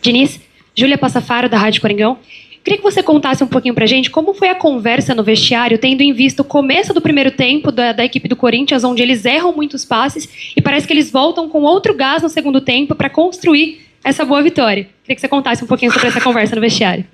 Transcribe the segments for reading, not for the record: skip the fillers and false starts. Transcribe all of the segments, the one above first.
Diniz, Júlia Passafaro, da Rádio Coringão. Queria que você contasse um pouquinho pra gente como foi a conversa no vestiário, tendo em vista o começo do primeiro tempo da equipe do Corinthians, onde eles erram muitos passes e parece que eles voltam com outro gás no segundo tempo para construir essa boa vitória. Queria que você contasse um pouquinho sobre essa conversa no vestiário.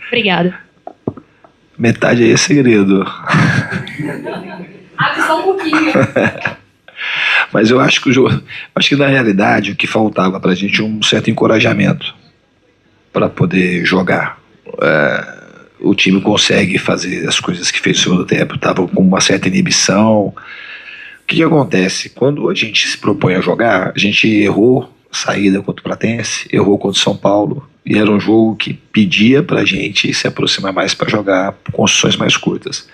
Obrigada. Metade aí é segredo. Abre só um pouquinho. Mas eu acho que na realidade o que faltava pra gente é um certo encorajamento para poder jogar. O time consegue fazer as coisas que fez no segundo tempo, estava com uma certa inibição. O que acontece? Quando a gente se propõe a jogar, a gente errou a saída contra o Platense, errou contra o São Paulo, e era um jogo que pedia pra gente se aproximar mais para jogar construções mais curtas.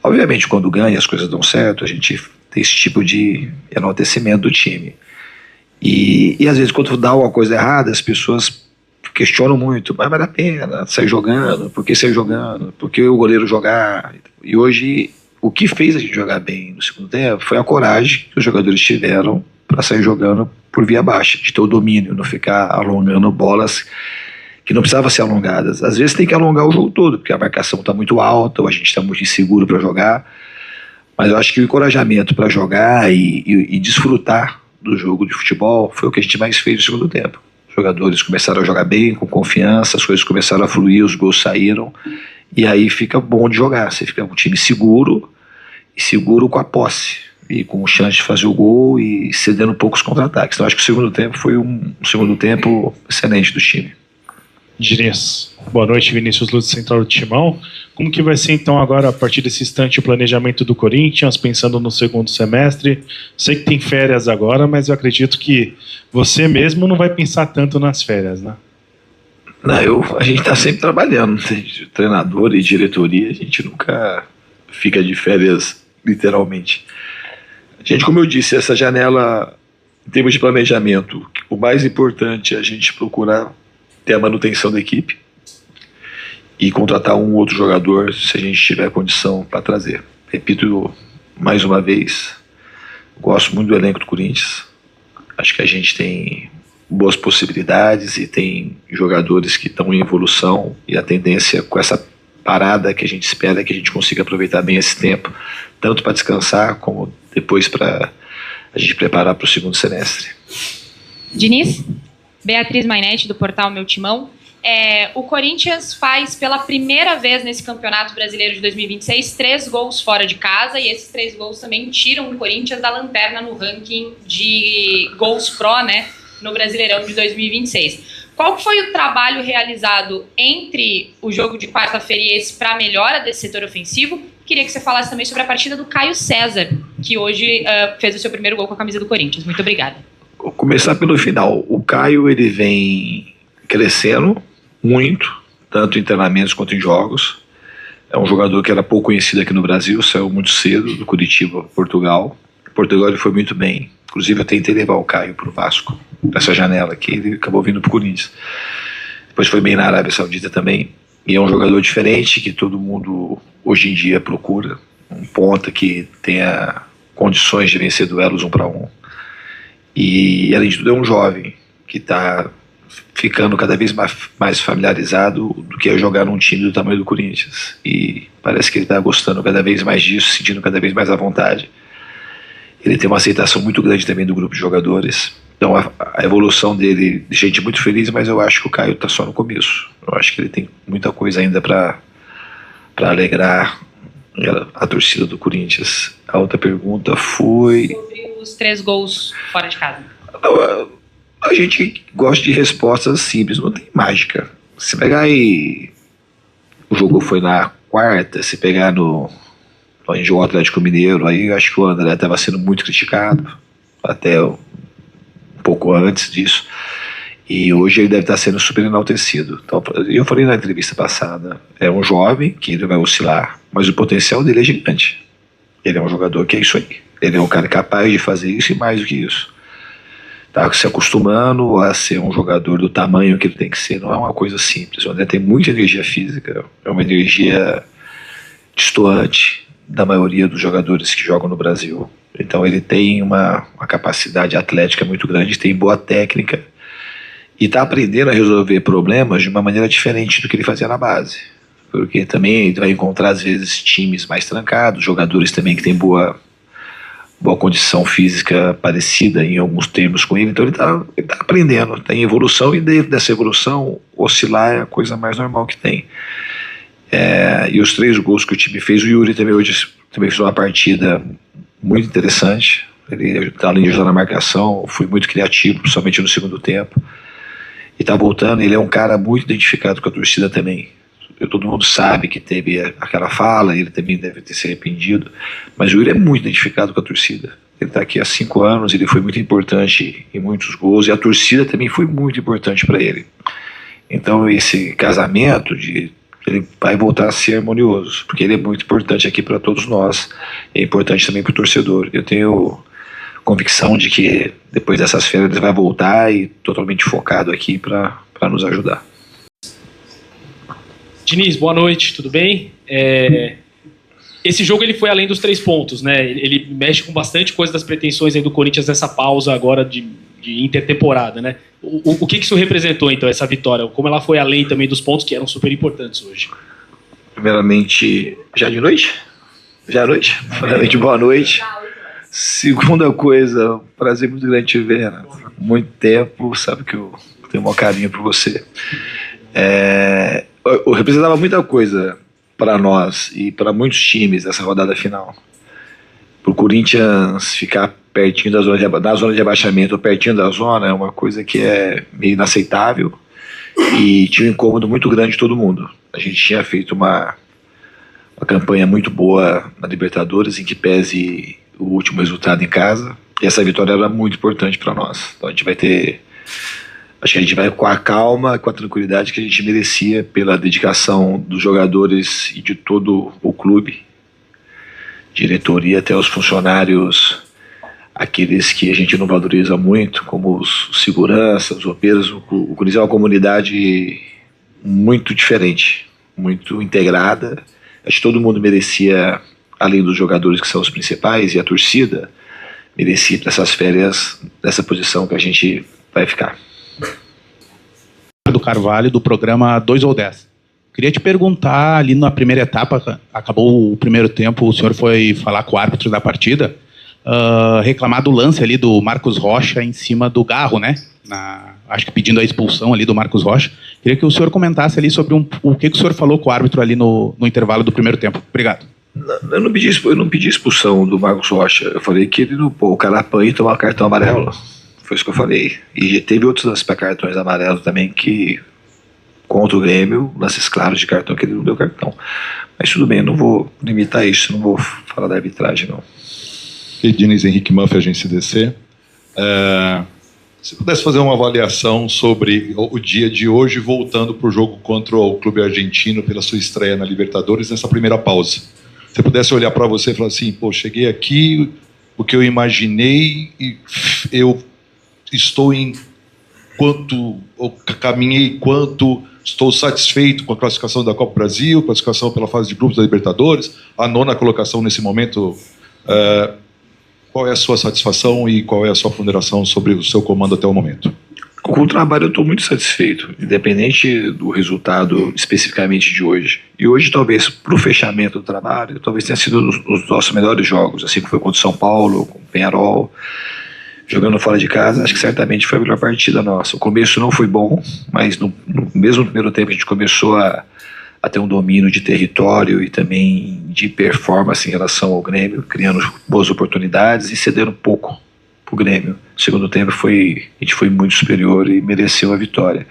Obviamente, quando ganha, as coisas dão certo, a gente tem esse tipo de enaltecimento do time. E às vezes, quando dá uma coisa errada, as pessoas questionam muito, mas vale a pena sair jogando, por que sair jogando, por que o goleiro jogar? E hoje, o que fez a gente jogar bem no segundo tempo foi a coragem que os jogadores tiveram para sair jogando por via baixa, de ter o domínio, não ficar alongando bolas que não precisavam ser alongadas. Às vezes tem que alongar o jogo todo, porque a marcação está muito alta, ou a gente está muito inseguro para jogar, mas eu acho que o encorajamento para jogar e desfrutar do jogo de futebol foi o que a gente mais fez no segundo tempo. Os jogadores começaram a jogar bem, com confiança, as coisas começaram a fluir, os gols saíram, e aí fica bom de jogar, você fica um time seguro, e seguro com a posse, e com chance de fazer o gol e cedendo poucos contra-ataques. Então acho que o segundo tempo foi um segundo tempo excelente do time. Diniz, boa noite, Vinícius Luz, Central do Timão. Como que vai ser então agora, a partir desse instante, o planejamento do Corinthians, pensando no segundo semestre? Sei que tem férias agora, mas eu acredito que você mesmo não vai pensar tanto nas férias, né? Não, a gente está sempre trabalhando, treinador e diretoria, a gente nunca fica de férias, literalmente. Gente, como eu disse, essa janela, em termos de planejamento, o mais importante é a gente procurar ter a manutenção da equipe e contratar um ou outro jogador se a gente tiver condição para trazer. Repito mais uma vez, gosto muito do elenco do Corinthians, acho que a gente tem boas possibilidades e tem jogadores que estão em evolução, e a tendência com essa parada que a gente espera é que a gente consiga aproveitar bem esse tempo, tanto para descansar como depois para a gente preparar para o segundo semestre. Diniz, Beatriz Mainetti, do portal Meu Timão. O Corinthians faz pela primeira vez nesse Campeonato Brasileiro de 2026 3 gols fora de casa, e esses 3 gols também tiram o Corinthians da lanterna no ranking de gols pró, né, no Brasileirão de 2026. Qual foi o trabalho realizado entre o jogo de quarta-feira e esse para a melhora desse setor ofensivo? Queria que você falasse também sobre a partida do Caio César, que hoje fez o seu primeiro gol com a camisa do Corinthians. Muito obrigada. Vou começar pelo final. O Caio, ele vem crescendo muito, tanto em treinamentos quanto em jogos. É um jogador que era pouco conhecido aqui no Brasil, saiu muito cedo do Curitiba, Portugal. Em Portugal ele foi muito bem. Inclusive eu tentei levar o Caio para o Vasco, nessa janela aqui, ele acabou vindo para o Corinthians. Depois foi bem na Arábia Saudita também. E é um jogador diferente que todo mundo hoje em dia procura. Um ponta que tenha condições de vencer duelos 1 para 1. E além de tudo é um jovem que está ficando cada vez mais familiarizado do que é jogar num time do tamanho do Corinthians. E parece que ele está gostando cada vez mais disso, sentindo cada vez mais à vontade. Ele tem uma aceitação muito grande também do grupo de jogadores. Então a evolução dele, gente muito feliz, mas eu acho que o Caio está só no começo. Eu acho que ele tem muita coisa ainda para alegrar a torcida do Corinthians. A outra pergunta foi... Sobre os 3 gols fora de casa. A gente gosta de respostas simples, não tem mágica. Se pegar aí... O jogo foi na quarta, se pegar no... A gente jogou o Atlético Mineiro, aí eu acho que o André estava sendo muito criticado, até um pouco antes disso, e hoje ele deve estar sendo super enaltecido. Então, eu falei na entrevista passada, é um jovem que ele vai oscilar, mas o potencial dele é gigante. Ele é um jogador que é isso aí, ele é um cara capaz de fazer isso e mais do que isso. Tá se acostumando a ser um jogador do tamanho que ele tem que ser, não é uma coisa simples. O André tem muita energia física, é uma energia destoante da maioria dos jogadores que jogam no Brasil. Então ele tem uma capacidade atlética muito grande, tem boa técnica E está aprendendo a resolver problemas de uma maneira diferente do que ele fazia na base. Porque também ele vai encontrar, às vezes, times mais trancados, jogadores também que têm boa condição física parecida em alguns termos com ele. Então ele tá aprendendo, está em evolução, e dentro dessa evolução, oscilar é a coisa mais normal que tem. E os 3 gols que o time fez, o Yuri também hoje também fez uma partida muito interessante. Ele, além de ajudar na marcação, foi muito criativo, principalmente no segundo tempo. E está voltando, ele é um cara muito identificado com a torcida também. Todo mundo sabe que teve aquela fala, ele também deve ter se arrependido, mas o Yuri é muito identificado com a torcida. Ele está aqui há 5 anos, ele foi muito importante em muitos gols, e a torcida também foi muito importante para ele. Então esse casamento, ele vai voltar a ser harmonioso, porque ele é muito importante aqui para todos nós, é importante também para o torcedor. Eu tenho convicção de que depois dessas férias ele vai voltar e totalmente focado aqui para nos ajudar. Diniz, boa noite, tudo bem? Esse jogo ele foi além dos 3 pontos, né? Ele mexe com bastante coisa das pretensões aí do Corinthians nessa pausa agora de intertemporada, né? O que isso representou, então, essa vitória? Como ela foi além também dos pontos que eram super importantes hoje? Primeiramente, já de noite? Já à noite? Primeiramente, boa noite. Segunda coisa, prazer muito grande te ver, né? Muito tempo, sabe que eu tenho um carinho por você. Representava muita coisa para nós e para muitos times essa rodada final. Para o Corinthians ficar pertinho da zona de abaixamento, ou pertinho da zona, é uma coisa que é meio inaceitável, e tinha um incômodo muito grande de todo mundo. A gente tinha feito uma campanha muito boa na Libertadores, em que pese o último resultado em casa, e essa vitória era muito importante para nós. Então a gente vai ter... Acho que a gente vai com a calma, com a tranquilidade que a gente merecia pela dedicação dos jogadores e de todo o clube, diretoria até os funcionários, aqueles que a gente não valoriza muito, como os seguranças, os roupeiros. O Corinthians é uma comunidade muito diferente, muito integrada. Acho que todo mundo merecia, além dos jogadores que são os principais e a torcida, merecia para essas férias nessa posição que a gente vai ficar. Do Carvalho, do programa 2 ou 10. Queria te perguntar, ali na primeira etapa, acabou o primeiro tempo, o senhor foi falar com o árbitro da partida, reclamar do lance ali do Marcos Rocha em cima do Garro, né? Acho que pedindo a expulsão ali do Marcos Rocha. Queria que o senhor comentasse ali sobre o que o senhor falou com o árbitro ali no intervalo do primeiro tempo. Obrigado. Eu não pedi expulsão do Marcos Rocha. Eu falei que ele não, o cara apanha e toma cartão amarelo. Foi isso que eu falei. E teve outros lances para cartões amarelos também, que contra o Grêmio, lances claros de cartão que ele não deu cartão. Mas tudo bem, eu não vou limitar isso, não vou falar da arbitragem, não. E Diniz, Henrique Manfre, agência DC. Se pudesse fazer uma avaliação sobre o dia de hoje, voltando para o jogo contra o Clube Argentino pela sua estreia na Libertadores, nessa primeira pausa. Se pudesse olhar para você e falar assim, pô, cheguei aqui, o que eu imaginei, e eu estou em quanto, eu caminhei quanto, estou satisfeito com a classificação da Copa Brasil, classificação pela fase de grupos da Libertadores, a 9ª colocação nesse momento. Qual é a sua satisfação e qual é a sua ponderação sobre o seu comando até o momento? Com o trabalho eu estou muito satisfeito, independente do resultado especificamente de hoje. E hoje, talvez, para o fechamento do trabalho, talvez tenha sido um dos nossos melhores jogos, assim que foi contra o São Paulo, com o Peñarol, jogando fora de casa. Acho que certamente foi a melhor partida nossa. O começo não foi bom, mas no mesmo primeiro tempo a gente começou a ter um domínio de território e também de performance em relação ao Grêmio, criando boas oportunidades e cedendo pouco para o Grêmio. No segundo tempo a gente foi muito superior e mereceu a vitória.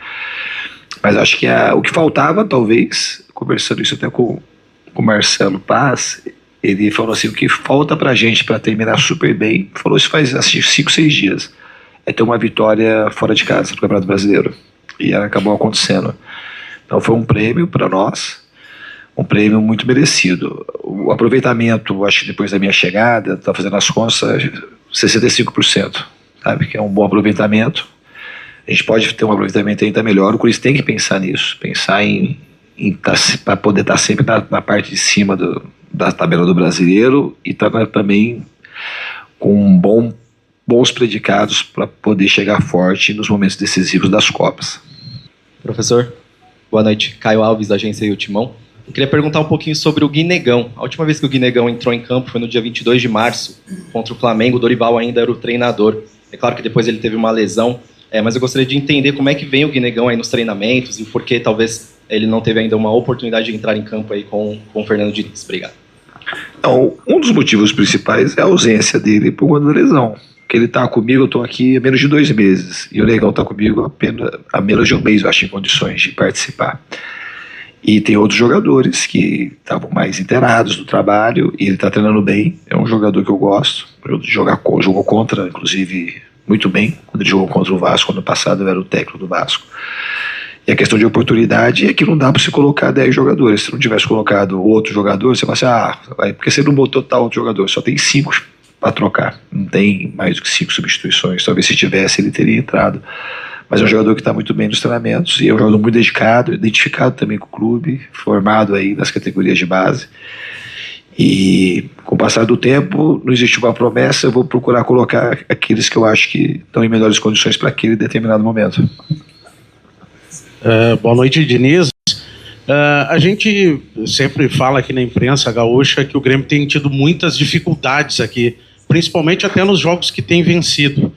Mas acho que o que faltava, talvez, conversando isso até com o Marcelo Paz, ele falou assim, o que falta pra gente para terminar super bem, falou isso faz 5, 6 dias, é ter uma vitória fora de casa no Campeonato Brasileiro. E ela acabou acontecendo. Então foi um prêmio para nós, um prêmio muito merecido. O aproveitamento, acho que depois da minha chegada, tá fazendo as contas, 65%, sabe? Que é um bom aproveitamento. A gente pode ter um aproveitamento ainda melhor. O Corinthians tem que pensar nisso, pensar para poder estar sempre na parte de cima da tabela do Brasileiro e estar também com um bom bons predicados para poder chegar forte nos momentos decisivos das Copas. Professor, boa noite. Caio Alves, da agência Timão. Eu queria perguntar um pouquinho sobre o Guinegão. A última vez que o Guinegão entrou em campo foi no dia 22 de março, contra o Flamengo. O Dorival ainda era o treinador. É claro que depois ele teve uma lesão, mas eu gostaria de entender como é que vem o Guinegão aí nos treinamentos e por que talvez ele não teve ainda uma oportunidade de entrar em campo aí com o Fernando Diniz. Obrigado. Então, um dos motivos principais é a ausência dele por conta da lesão. Que ele está comigo, eu estou aqui há menos de 2 meses. E o Negão está comigo apenas há menos de 1 mês, eu acho, em condições de participar. E tem outros jogadores que estavam mais inteirados do trabalho, e ele está treinando bem. É um jogador que eu gosto. Jogou contra, inclusive, muito bem. Quando ele jogou contra o Vasco, ano passado eu era o técnico do Vasco. E a questão de oportunidade é que não dá para se colocar 10 jogadores. Se não tivesse colocado outro jogador, você fala assim, porque você não botou tal outro jogador? Só tem 5 para trocar. Não tem mais do que 5 substituições. Talvez se tivesse, ele teria entrado. Mas é um jogador que está muito bem nos treinamentos e é um jogador muito dedicado, identificado também com o clube, formado aí nas categorias de base. E com o passar do tempo, não existe uma promessa, eu vou procurar colocar aqueles que eu acho que estão em melhores condições para aquele determinado momento. Boa noite, Diniz. A gente sempre fala aqui na imprensa gaúcha que o Grêmio tem tido muitas dificuldades aqui, principalmente até nos jogos que tem vencido.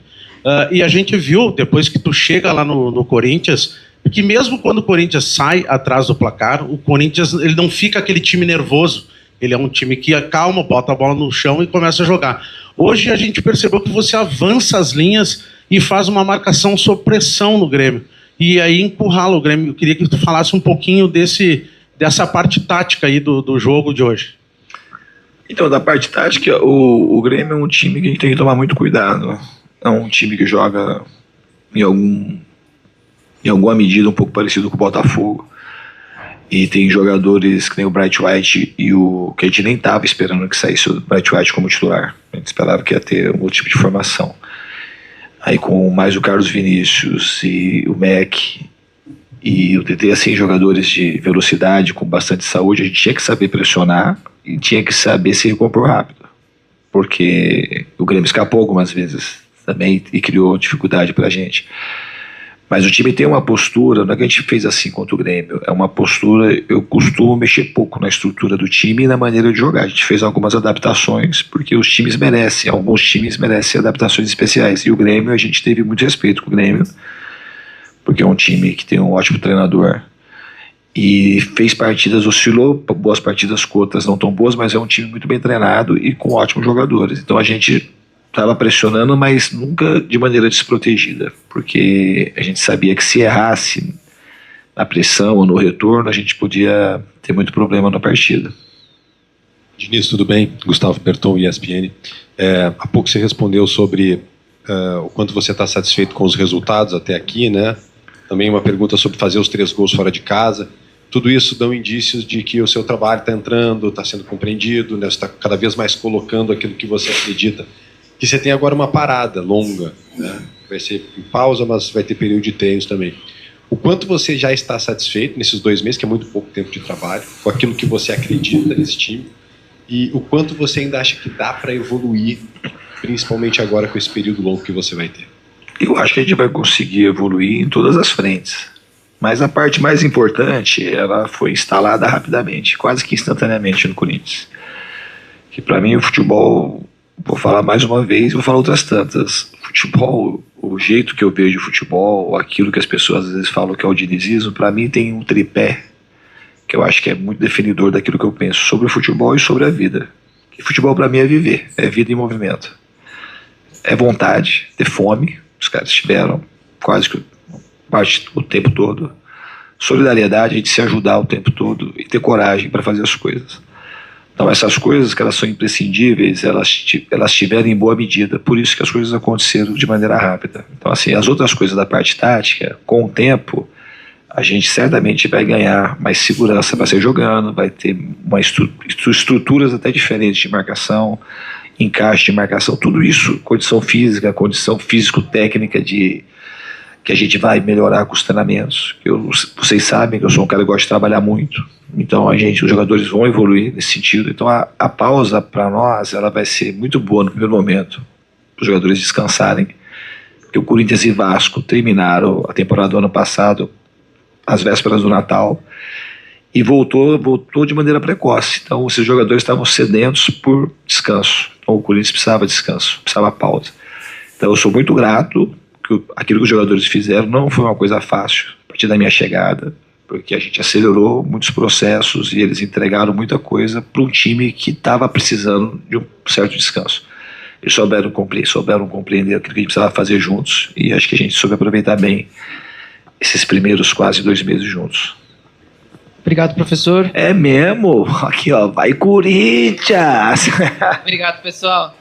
E a gente viu, depois que tu chega lá no Corinthians, que mesmo quando o Corinthians sai atrás do placar, o Corinthians ele não fica aquele time nervoso. Ele é um time que acalma, bota a bola no chão e começa a jogar. Hoje a gente percebeu que você avança as linhas e faz uma marcação sob pressão no Grêmio. E aí encurrala o Grêmio. Eu queria que tu falasse um pouquinho dessa parte tática aí do jogo de hoje. Então, da parte tática, o Grêmio é um time que a gente tem que tomar muito cuidado. É um time que joga em alguma medida um pouco parecido com o Botafogo. E tem jogadores que nem o Bright White que a gente nem estava esperando que saísse o Bright White como titular. A gente esperava que ia ter um outro tipo de formação. Aí com mais o Carlos Vinícius e o Mac e o TT, assim, jogadores de velocidade, com bastante saúde, a gente tinha que saber pressionar e tinha que saber se recompor rápido. Porque o Grêmio escapou algumas vezes também e criou dificuldade pra gente. Mas o time tem uma postura, não é que a gente fez assim contra o Grêmio, é uma postura, eu costumo mexer pouco na estrutura do time e na maneira de jogar. A gente fez algumas adaptações, porque os times merecem, alguns times merecem adaptações especiais. E o Grêmio, a gente teve muito respeito com o Grêmio, porque é um time que tem um ótimo treinador. E fez partidas, oscilou, boas partidas com outras não tão boas, mas é um time muito bem treinado e com ótimos jogadores. Então a gente estava pressionando, mas nunca de maneira desprotegida, porque a gente sabia que se errasse na pressão ou no retorno, a gente podia ter muito problema na partida. Diniz, tudo bem? Gustavo Berton, ESPN. Há pouco você respondeu sobre o quanto você está satisfeito com os resultados até aqui, né? Também uma pergunta sobre fazer os 3 gols fora de casa. Tudo isso dão indícios de que o seu trabalho está entrando, está sendo compreendido, né? Você está cada vez mais colocando aquilo que você acredita. Que você tem agora uma parada longa, né? Vai ser em pausa, mas vai ter período de treinos também. O quanto você já está satisfeito nesses 2 meses, que é muito pouco tempo de trabalho, com aquilo que você acredita nesse time, e o quanto você ainda acha que dá para evoluir, principalmente agora com esse período longo que você vai ter? Eu acho que a gente vai conseguir evoluir em todas as frentes, mas a parte mais importante, ela foi instalada rapidamente, quase que instantaneamente no Corinthians. Que para mim o futebol, vou falar mais uma vez, vou falar outras tantas. Futebol, o jeito que eu vejo o futebol, aquilo que as pessoas às vezes falam que é o dinizismo, para mim tem um tripé que eu acho que é muito definidor daquilo que eu penso sobre o futebol e sobre a vida. E futebol para mim é viver, é vida em movimento. É vontade, ter fome, os caras tiveram quase que o tempo todo. Solidariedade, a gente se ajudar o tempo todo e ter coragem para fazer as coisas. Então essas coisas que elas são imprescindíveis, elas tiveram em boa medida, por isso que as coisas aconteceram de maneira rápida. Então assim, as outras coisas da parte tática, com o tempo, a gente certamente vai ganhar mais segurança para sair jogando, vai ter estruturas até diferentes de marcação, encaixe de marcação, tudo isso, condição física, condição físico-técnica que a gente vai melhorar com os treinamentos. Vocês sabem que eu sou um cara que gosta de trabalhar muito, então os jogadores vão evoluir nesse sentido. Então a pausa para nós ela vai ser muito boa no primeiro momento, os jogadores descansarem, porque o Corinthians e Vasco terminaram a temporada do ano passado, às vésperas do Natal, e voltou de maneira precoce. Então, esses jogadores estavam sedentos por descanso. Então, o Corinthians precisava de descanso, precisava pausa. Então, eu sou muito grato que aquilo que os jogadores fizeram não foi uma coisa fácil, a partir da minha chegada, porque a gente acelerou muitos processos e eles entregaram muita coisa para um time que estava precisando de um certo descanso. Eles souberam compreender aquilo que a gente precisava fazer juntos, e acho que a gente soube aproveitar bem esses primeiros quase 2 meses juntos. Obrigado, professor. É mesmo? Aqui, ó, vai Corinthians! Obrigado, pessoal.